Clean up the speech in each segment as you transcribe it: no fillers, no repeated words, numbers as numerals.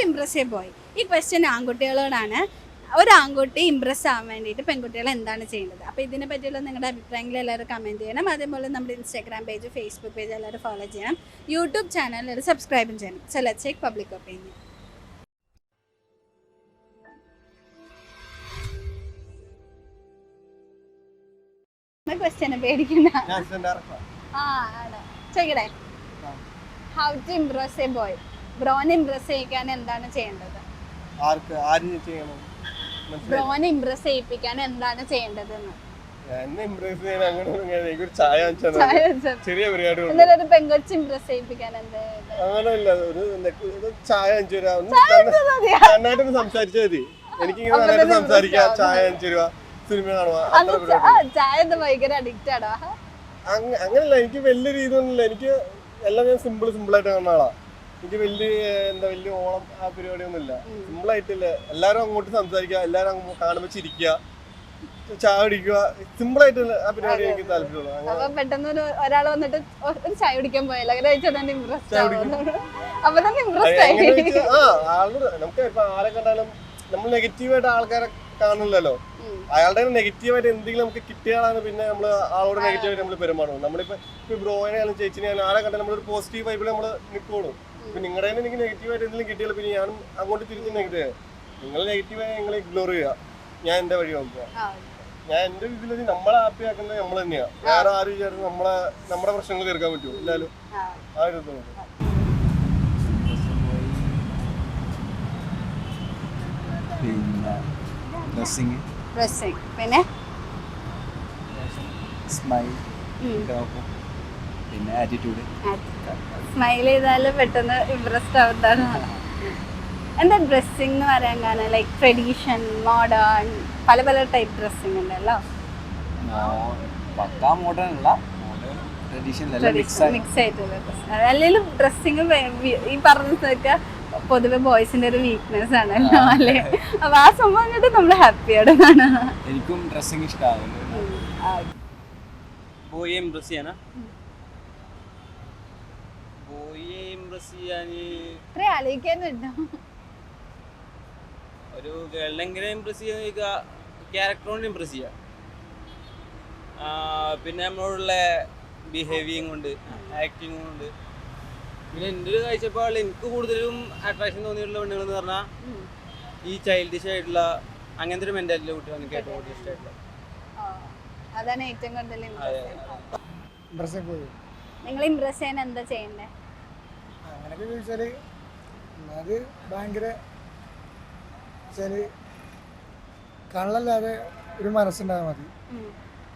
Impress a boy? ഈ question ആൺകുട്ടികളോടാണ്. ഒരു ആൺകുട്ടി ഇംപ്രസ് ആവാൻ വേണ്ടിയിട്ട് പെൺകുട്ടികൾ എന്താണ് ചെയ്യേണ്ടത്? അപ്പോൾ ഇതിനെ പറ്റിയുള്ള നിങ്ങളുടെ അഭിപ്രായങ്ങൾ എല്ലാവരും കമൻറ്റ് ചെയ്യണം. അതേപോലെ നമ്മുടെ ഇൻസ്റ്റാഗ്രാം പേജ്, ഫേസ്ബുക്ക് പേജ് എല്ലാവരും ഫോളോ ചെയ്യണം. യൂട്യൂബ് ചാനൽ എല്ലാവരും സബ്സ്ക്രൈബും ചെയ്യണം. So let's take public opinion. Question പേടിക്കണ്ട. ചോദിക്കട്ടെ, how to impress a boy? ബ്രോനെ ഇംപ്രസ് ചെയ്യിക്കാൻ എന്താണ് ചെയ്യേണ്ടത്? ബ്രോനെ ഇംപ്രസ് ചെയ്യിപ്പിക്കാൻ എന്താണ് ചെയ്യേണ്ടതെന്ന്? ഒരു പെങ്കൊച്ച് ഇംപ്രസ് ചെയ്യിപ്പിക്കാൻ ചായ ഭയങ്കര അഡിക്റ്റ് ആണോ? അങ്ങനല്ല, എനിക്ക് വലിയ രീതിയൊന്നുമില്ല. എനിക്ക് എല്ലാം ഞാൻ സിമ്പിളായിട്ട് കാണുന്ന ആളാ. എനിക്ക് വലിയ ഓളം ആ പരിപാടിയൊന്നും ഇല്ല. സിമ്പിളായിട്ടില്ല. എല്ലാരും അങ്ങോട്ട് സംസാരിക്കുക, എല്ലാരും കാണുമ്പോ ചിരിക്കുക, ചായ കുടിക്കുക, സിമ്പിളായിട്ടുള്ള ആ പരിപാടി എനിക്ക് താല്പര്യമുള്ളൂ. പെട്ടെന്ന് ഒരാൾ വന്നിട്ട് ഒരു ചായ കുടിക്കാൻ പോയല്ലോ, നമുക്ക് ഇപ്പൊ ആരെ കണ്ടാലും നമ്മൾ നെഗറ്റീവായിട്ട് ആൾക്കാരെ കാണുന്നില്ലല്ലോ. അയാളുടെ നെഗറ്റീവായിട്ട് എന്തെങ്കിലും നമുക്ക് കിട്ടിയാലാണ് പിന്നെ നമ്മള് ആളോട് നെഗറ്റീവായിട്ട് നമ്മൾ പെരുമാറും. നമ്മളിപ്പോ ബ്രോയിനെയാലും ചേച്ചിനെയാലും ആരെ കണ്ടാലും നമ്മളൊരു പോസിറ്റീവ് വൈബിൽ നമ്മള് നിൽക്കുള്ളൂ. ഇപ്പൊ നിങ്ങളുടെ തന്നെ എനിക്ക് നെഗറ്റീവായിട്ട് എന്തെങ്കിലും കിട്ടിയാലും പിന്നെ ഞാനും അങ്ങോട്ട് തിരിച്ച് നെഗറ്റീവ്. നിങ്ങൾ നെഗറ്റീവായി നിങ്ങളെ ഇഗ്നോർ ചെയ്യുക, ഞാൻ എന്റെ വഴി നോക്കുക. ഞാൻ എന്റെ ഇതിൽ നമ്മളെ ഹാപ്പി ആക്കുന്നത് നമ്മൾ തന്നെയാ. വേറെ ആരും വിചാരിച്ചു നമ്മുടെ പ്രശ്നങ്ങൾ തീർക്കാൻ പറ്റുമോ? ഇല്ലാലും ആ ഒരു ഇതുണ്ട്. പിന്നെ സ്മൈൽ ചെയ്താലും പെട്ടെന്ന് ഇംപ്രസ്ഡ് ആവുന്നതാണ്. എന്താ ഡ്രസ്സിംഗ് എന്ന് പറയാൻ കാരണം? ലൈക്ക് ട്രഡീഷൻ, മോഡേൺ, പല പല ടൈപ്പ് ഡ്രസ്സിംഗ് ഉണ്ടല്ലോ. മിക്സ് ആയിട്ടുള്ള ഡ്രസ്. അല്ലെങ്കിൽ ഡ്രസ്സിങ് ഈ പറഞ്ഞതൊക്കെ പൊതുവെ ബോയ്സിന്റെ ഒരു വീക്ക്നെസ് ആണല്ലോ അല്ലേ? അപ്പൊ ആ സംഭവം കണ്ടിട്ട് നമ്മള് ഹാപ്പിയാണ്. എനിക്കും ഡ്രസ്സിംഗ് ഇഷ്ടമാണ്. ബോയെ ഇംപ്രസ് ചെയ്യാനാ? ബോയെ ഇംപ്രസ് ചെയ്യാൻ ആലോചിക്കാനുണ്ടോ? ഒരു ഗേളിനെ എങ്ങനെ ഇംപ്രസ് ചെയ്യാന്ന് ക്യാരക്ടർ കൊണ്ട് ഇംപ്രസ് ചെയ്യാം. പിന്നെ നമ്മളോടുള്ള ബിഹേവിയറിങ് കൊണ്ട്, ആക്ടിങ് കൊണ്ട്. പിന്നെ എൻ്റെ ഒരു കാഴ്ചപ്പാടിൽ എനിക്ക് കൂടുതലും അട്രാക്ഷൻ തോന്നിയിട്ടുള്ള പെണ്ണുങ്ങൾ എന്ന് പറഞ്ഞാൽ ഈ ചൈൽഡിഷ് ആയിട്ടുള്ള അങ്ങനത്തെ ഒരു മെന്റാലിറ്റി കുട്ടികളാണ് എനിക്ക് ഏറ്റവും കൂടുതൽ ഇഷ്ടമായിട്ടുള്ളത്. അതാണ് ഏറ്റവും കൂടുതൽ നിങ്ങൾ ഇംപ്രസ് ചെയ്യാൻ എന്താ ചെയ്യണ്ടേ? അങ്ങനെയൊക്കെ ചോദിച്ചാല് അത് ഭയങ്കര കള്ളല്ലാതെ ഒരു മനസ്സുണ്ടായാൽ മതി.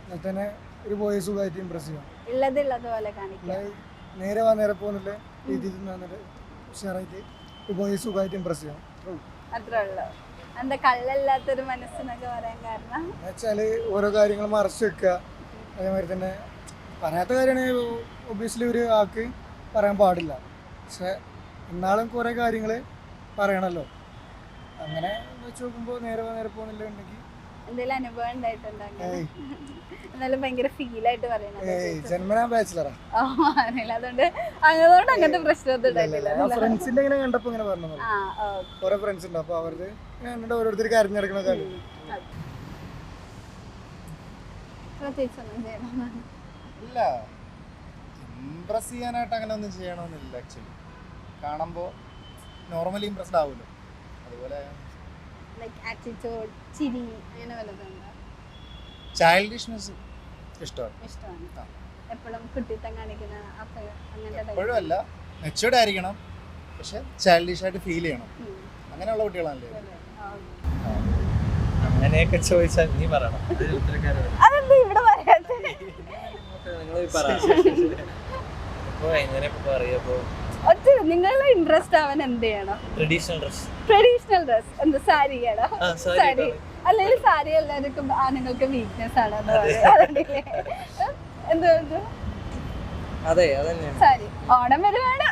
എന്നിട്ട് തന്നെ ഒരു ബോയെ സുഖമായിട്ട് ഇംപ്രസ് ചെയ്യാം. നേരെ വാ നേരെ പോകുന്നില്ല രീതിയിൽ ഉഷാറായിട്ട് ഒരു ബോയെ സുഖമായിട്ട് ഇംപ്രസ് ചെയ്യാം. എന്താ കള്ളല്ലാത്തൊരു മനസ്സെന്നൊക്കെ പറയാൻ കാരണം എന്നുവെച്ചാല് ഓരോ കാര്യങ്ങൾ മറച്ചു വെക്കുക. അതേമാതിരി തന്നെ പറയാത്ത കാര്യമാണെങ്കിൽ ഒബ്വിയസ്ലി ഒരു ആൾക്ക് പറയാൻ പാടില്ല. പക്ഷെ എന്നാലും കുറേ കാര്യങ്ങൾ പറയണല്ലോ. അങ്ങനെ വെച്ച് നോക്കുമ്പോൾ നേരെ പോകുന്നില്ല ഉണ്ടെങ്കിൽ എന്തെങ്കിലും അനുഭവം ഉണ്ടായിട്ടുണ്ടോ? എന്നാലും ഭയങ്കര ഫീലായിട്ട് പറയണത് ജന്മനാ ബാച്ചിലറാ. അതുകൊണ്ട് അങ്ങനത്തെ പ്രശ്നമൊന്നും ഉണ്ടായിട്ടില്ല. ഫ്രണ്ട്സിന്റെ ഇങ്ങനെ കണ്ടപ്പോ ഇങ്ങനെ പറഞ്ഞു. കുറെ ഫ്രണ്ട്സ് ഉണ്ട്, അപ്പൊ അവർക്ക് കണ്ടിട്ട് ഓരോരുത്തർക്ക് അറിഞ്ഞെടുക്കണ കാര്യം. ഇല്ല, ഇംപ്രസ് ചെയ്യാനായിട്ട് അങ്ങനെ ഒന്നും ചെയ്യണമെന്നില്ല. ആക്ച്വലി കാണുമ്പോൾ നോർമലി ഇംപ്രസ്ഡ് ആവുമല്ലോ, അതുപോലെ ചൈൽഡിഷ്നെസ് ഇഷ്ടമാണ്. എപ്പോഴും അല്ല, മെച്യൂർഡ് ആയിരിക്കണം, പക്ഷെ ചൈൽഡിഷ് ആയിട്ട് ഫീൽ ചെയ്യണം. അങ്ങനെയുള്ള കുട്ടികളാണല്ലേ. അങ്ങനെയൊക്കെ ചോദിച്ചാൽ നീ പറയണം. നിങ്ങളുടെ ഇൻട്രസ്റ്റ് ആവാൻ എന്ത് ചെയ്യണം? ട്രഡീഷണൽ ഡ്രസ് എന്താ? സാരി ആണോ? സാരി അല്ലെങ്കിൽ സാരി എല്ലാവർക്കും ആണുങ്ങൾക്ക് വീക്ക്നെസ് ആണ്. എന്തുകൊണ്ട്? അതെ, അതന്നെ. സാരി ഓണം വരുവാണ്,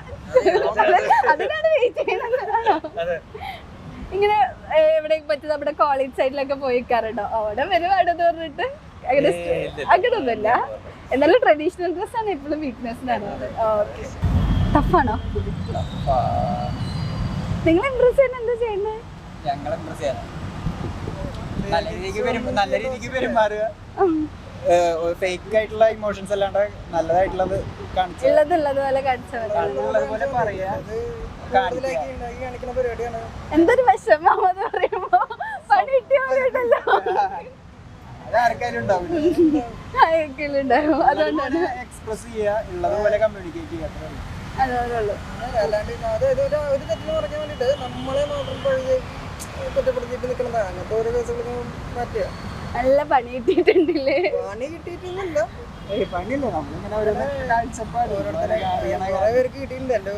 അതിനാണ് വെയിറ്റ് ചെയ്യുന്നത്. ഇങ്ങനെ എവിടെ പറ്റും നമ്മുടെ കോളേജ് സൈഡിലൊക്കെ പോയിക്കാറുണ്ടോ? ഓണം വരുവാണെന്ന് പറഞ്ഞിട്ട് അങ്ങനൊന്നുമില്ല. എന്നാലും ട്രഡീഷണൽ ഡ്രസ്സാണ് എപ്പോഴും വീക്ക്നെസ്. ഓക്കെ, ടഫാണോ? നിങ്ങൾ ഇംപ്രസ് ചെയ്യാൻ എന്താ ചെയ്യുന്നത്? ഞങ്ങൾ ഇംപ്രസ് ചെയ്യാൻ നല്ല രീതിക്ക് പെരുമാറുക, ഫേക്ക് ആയിട്ടുള്ള ഇമോഷൻസ് അല്ലാണ്ട് നല്ലതായിട്ടുള്ളത് കാണിച്ചു ഉള്ളതുപോലെ കാണിച്ചാൽ പോലെ പറയാ. കാണിക്കുന്ന പരിപാടിയാണ്. എന്തൊരു വിഷമം അത് പറയുമ്പോ. പണി കിട്ടിയോണ്ടല്ലോ അതാർക്കായാലും ഉണ്ടാവില്ല. ഉണ്ടാവും. അതുകൊണ്ടാണ് എക്സ്പ്രസ് ചെയ്യുക, ഉള്ളതുപോലെ കമ്മ്യൂണിക്കേറ്റ് ചെയ്യുക, അത്രേ ഉള്ളൂ. അതുള്ളൂ. അല്ലാണ്ട് അതായത് ഒരു തെറ്റിന് പറയാൻ വേണ്ടിട്ട് നമ്മളെ മാത്രം പഴുത് കുറ്റപ്പെടുത്തിയിട്ട് നിൽക്കുന്നതാണ്. അങ്ങനത്തെ ഓരോ കേസുകളൊക്കെ മാറ്റുക. നല്ല പണി കിട്ടിയിട്ടുണ്ടല്ലേ? പണി കിട്ടിയിട്ടൊന്നുമില്ല, പണിയില്ല, നമ്മളിങ്ങനെ ഓരോന്ന് കാഴ്ചപ്പാട് കുറെ പേർക്ക് കിട്ടിയിട്ടുണ്ട്. എൻ്റെ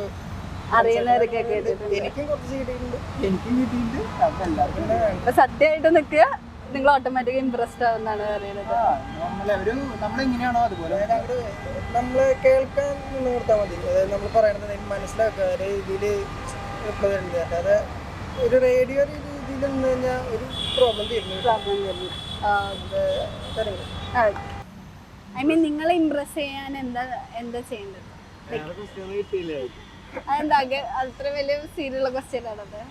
അറിയുന്നവരൊക്കെ കേട്ടിട്ടുണ്ട്. എനിക്കും കുറച്ച് കിട്ടിയിട്ടുണ്ട്. എനിക്കും കിട്ടിയിട്ടുണ്ട്. അപ്പൊ എല്ലാവർക്കും അപ്പൊ സത്യമായിട്ട് നിൽക്കുക, നിങ്ങൾ ഓട്ടോമാറ്റിക് ഇംപ്രസ്ഡ് ആവുന്നാണ് പറയുന്നത്. നമ്മളെങ്ങനെയാണോ അതുപോലെ അതായത് അങ്ങോട്ട് നമ്മളെ കേൾക്കാൻ നിന്ന് കൊടുത്താൽ മതി. അതായത് നമ്മൾ പറയണത് മനസ്സിലാക്കുക, അതേ രീതിയിൽ റിപ്ലൈ തരുന്നത്. അല്ലാതെ ഒരു റേഡിയോ രീതിയിൽ നിന്ന് കഴിഞ്ഞാൽ ഒരു പ്രോബ്ലം തീരുന്നു. ഐ മീൻ നിങ്ങളെ ഇംപ്രസ് ചെയ്യാൻ എന്താ ചെയ്യേണ്ടത്? അതെന്താ അത്ര വലിയ സീരിയലുള്ള ക്വസ്റ്റ്യൻ ആണത്.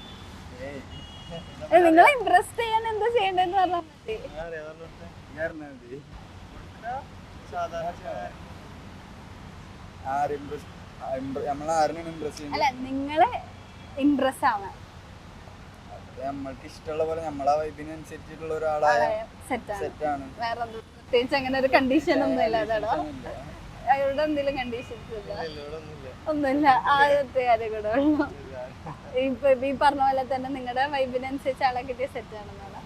നിങ്ങളെ ഇംപ്രസ് ചെയ്യാൻ എന്താ ചെയ്യേണ്ടതെന്ന് പറഞ്ഞാൽ മതി. നമ്മളാരെയാണ് ഇംപ്രസ് ചെയ്യുന്നത്? അല്ല, നിങ്ങളെ ഇംപ്രസ് ആവാൻ നമ്മൾക്ക് ഇഷ്ടമുള്ള പോലെ നമ്മളെ വൈബിനനുസരിച്ചിട്ടുള്ള ഒരാളായ സെറ്റാണ്. വേറെ പ്രത്യേകിച്ച് അങ്ങനെ ഒരു കണ്ടീഷൻ ഒന്നും ഇല്ല. അതാണോ ഇവിടെ എന്തെങ്കിലും കണ്ടീഷൻസ് ഇല്ല? ഒന്നുമില്ല. ആദ്യത്തെ കാര്യം കൂടെ ഉള്ളു. ഇപ്പൊ ഈ പറഞ്ഞ പോലെ തന്നെ നിങ്ങളുടെ വൈബിനനുസരിച്ച് ആളെ കിട്ടിയ സെറ്റ് ആണെന്നാണ്.